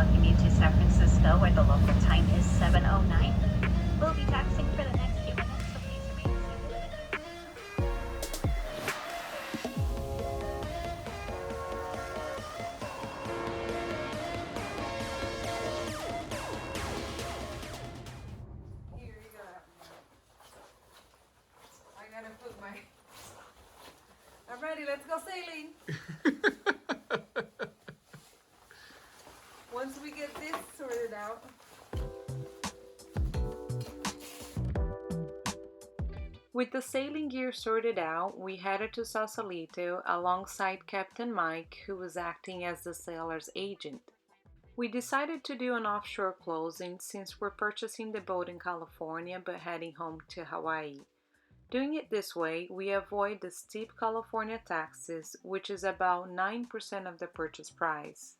welcome you to San Francisco, where the local time is 7:09. We'll be taxiing for the next few minutes, so please remain seated. Here you go. I gotta put my... I'm ready, let's go sailing. Once we get this sorted out. With the sailing gear sorted out, we headed to Sausalito alongside Captain Mike, who was acting as the sailor's agent. We decided to do an offshore closing since we're purchasing the boat in California but heading home to Hawaii. Doing it this way, we avoid the steep California taxes, which is about 9% of the purchase price.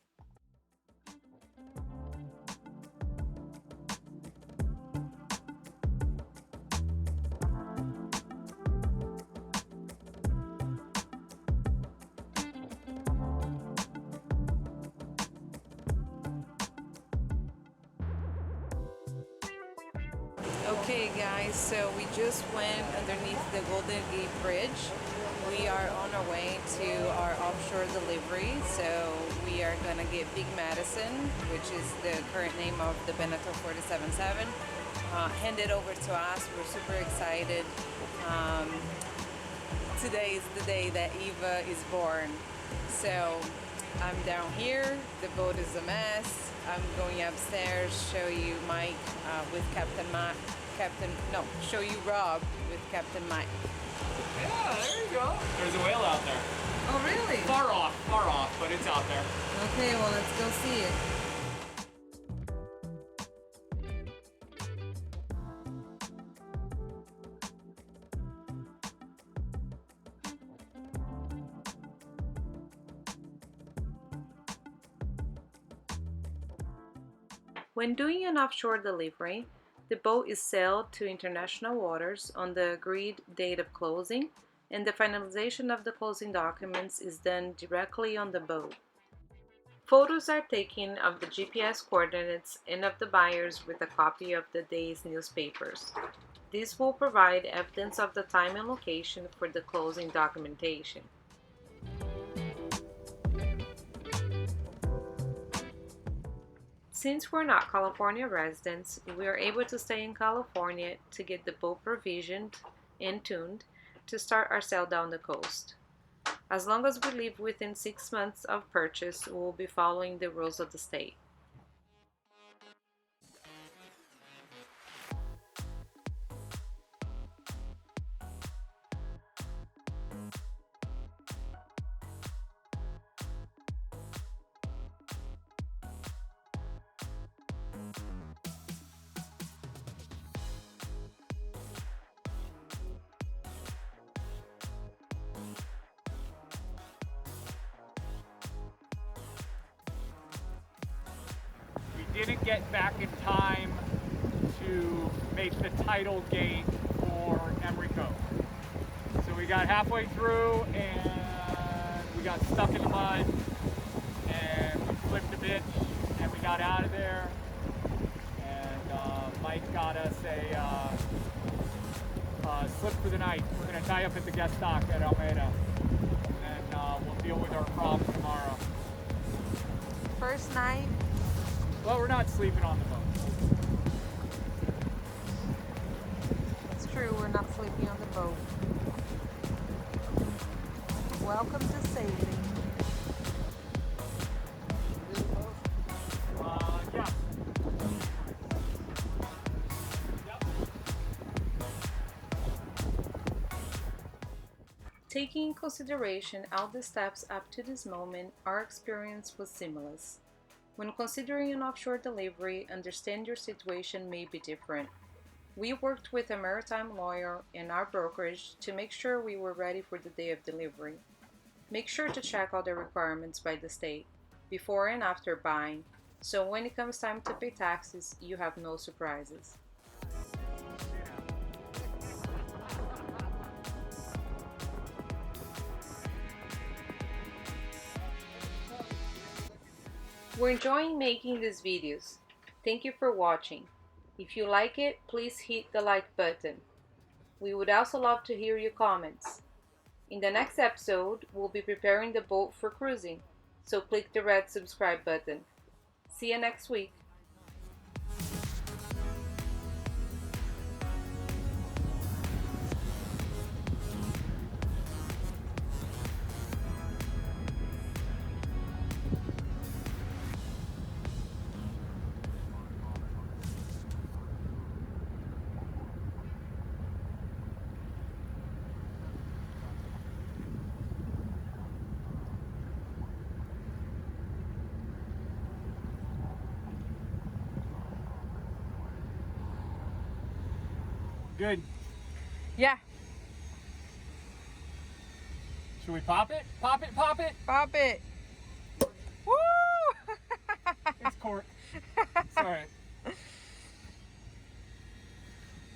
Okay guys, so we just went underneath the Golden Gate Bridge. We are on our way to our offshore delivery, so we are gonna get Big Madison, which is the current name of the Beneteau 477, handed over to us. We're super excited. Today is the day that Eva is born. So I'm down here, the boat is a mess. I'm going upstairs, show you Mike with show you Rob with Captain Mike. Yeah, there you go. There's a whale out there. Oh really? Far off, but it's out there. Okay, well let's go see it. When doing an offshore delivery, the boat is sailed to international waters on the agreed date of closing, and the finalization of the closing documents is done directly on the boat. Photos are taken of the GPS coordinates and of the buyers with a copy of the day's newspapers. This will provide evidence of the time and location for the closing documentation. Since we're not California residents, we are able to stay in California to get the boat provisioned and tuned to start our sail down the coast. As long as we live within 6 months of purchase, we will be following the rules of the state. Didn't get back in time to make the tidal gate for Emery Cove. So we got halfway through and we got stuck in the mud and we flipped the bitch and we got out of there, and Mike got us a slip for the night. We're going to tie up at the guest dock at Almeida, and then we'll deal with our problems tomorrow. First night. Well, we're not sleeping on the boat. It's true, we're not sleeping on the boat. Welcome to sailing. Yeah. Taking in consideration all the steps up to this moment, our experience was seamless. When considering an offshore delivery, understand your situation may be different. We worked with a maritime lawyer and our brokerage to make sure we were ready for the day of delivery. Make sure to check all the requirements by the state, before and after buying, so when it comes time to pay taxes, you have no surprises. We're enjoying making these videos. Thank you for watching. If you like it, please hit the like button. We would also love to hear your comments. In the next episode, we'll be preparing the boat for cruising, so click the red subscribe button. See you next week. Good. Yeah. Should we pop it? Pop it, pop it. Pop it. Woo! It's cork. It's all right.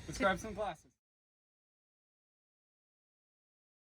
Let's grab some glasses.